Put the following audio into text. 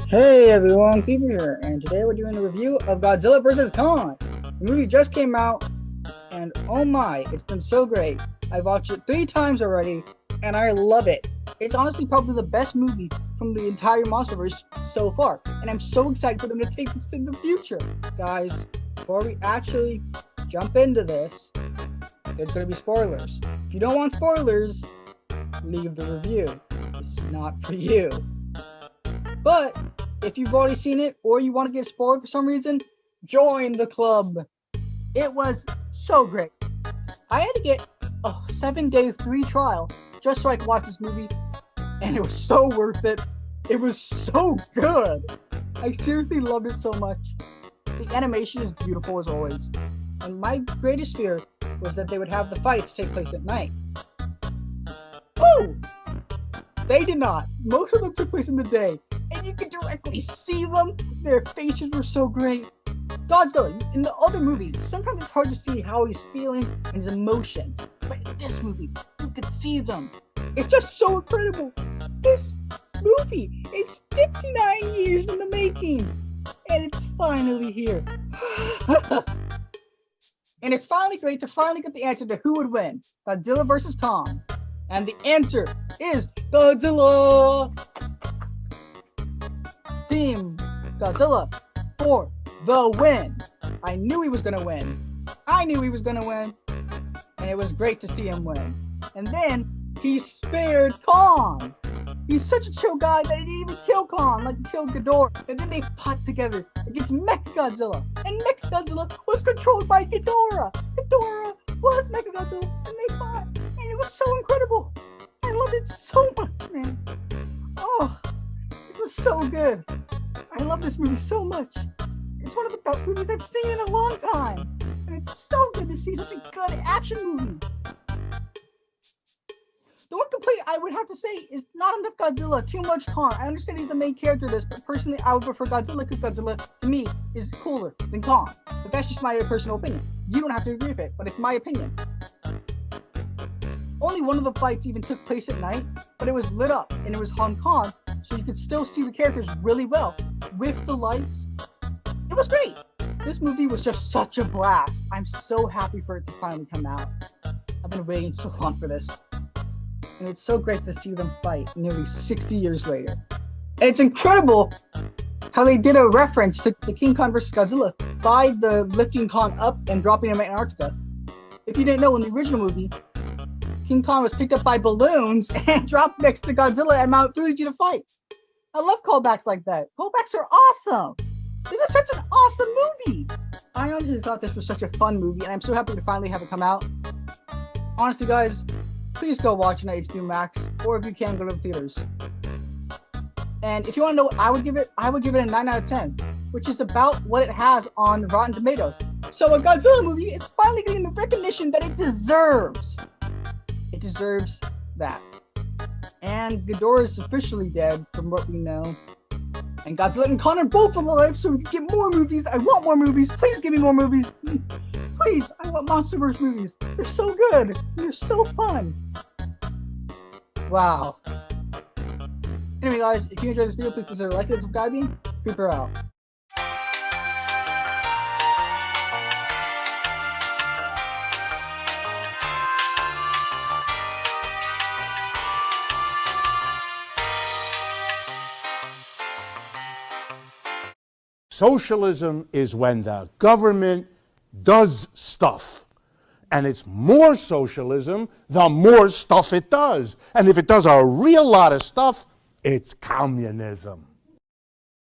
Hey everyone, Keeper here, and today we're doing a review of Godzilla vs. Kong. The movie just came out, and oh my, it's been so great. I've watched it 3 times already, and I love it. It's honestly probably the best movie from the entire MonsterVerse so far, and I'm so excited for them to take this to the future. Guys, before we actually jump into this, there's going to be spoilers. If you don't want spoilers, leave the review. It's not for you. But if you've already seen it or you want to get spoiled for some reason, join the club. It was so great. I had to get a 7-day free trial just so I could watch this movie, and it was so worth it. It was so good. I seriously loved it so much. The animation is beautiful as always, and my greatest fear was that they would have the fights take place at night. Oh! They did not. Most of them took place in the day, and you could directly see them. Their faces were so great. Godzilla, in the other movies, sometimes it's hard to see how he's feeling and his emotions, but in this movie, you could see them. It's just so incredible. This movie is 59 years in the making, and it's finally here. And it's finally great to finally get the answer to who would win, Godzilla vs. Kong. And the answer is Godzilla! Team Godzilla for the win. I knew he was going to win. And it was great to see him win. And then he spared Kong. He's such a chill guy that he didn't even kill Kong like he killed Ghidorah. And then they fought together against Mechagodzilla. And Mechagodzilla was controlled by Ghidorah. Ghidorah was Mechagodzilla, and they fought. And it was so incredible. I loved it so much, man. Oh, this was so good. I love this movie so much. It's one of the best movies I've seen in a long time. And it's so good to see such a good action movie. The one complaint I would have to say is not enough Godzilla, too much Kong. I understand he's the main character of this, but personally I would prefer Godzilla because Godzilla, to me, is cooler than Kong. But that's just my personal opinion. You don't have to agree with it, but it's my opinion. Only one of the fights even took place at night, but it was lit up, and it was Hong Kong, so you could still see the characters really well with the lights. It was great. This movie was just such a blast. I'm so happy for it to finally come out. I've been waiting so long for this. And it's so great to see them fight nearly 60 years later. And it's incredible how they did a reference to King Kong vs. Godzilla by the lifting Kong up and dropping him in Antarctica. If you didn't know, in the original movie, King Kong was picked up by balloons and dropped next to Godzilla at Mount Fuji to fight. I love callbacks like that. Callbacks are awesome. This is such an awesome movie. I honestly thought this was such a fun movie, and I'm so happy to finally have it come out. Honestly, guys, please go watch it on HBO Max, or if you can, go to the theaters. And if you want to know what I would give it a 9 out of 10, which is about what it has on Rotten Tomatoes. So a Godzilla movie is finally getting the recognition that it deserves. It deserves that. And Ghidorah is officially dead, from what we know. And Godzilla and Kong are both alive, so we can get more movies. I want more movies. Please give me more movies. Please, I want MonsterVerse movies. They're so good. They're so fun. Wow. Anyway, guys, if you enjoyed this video, please consider liking and subscribing. Creeper out. Socialism is when the government does stuff. And it's more socialism the more stuff it does. And if it does a real lot of stuff, it's communism.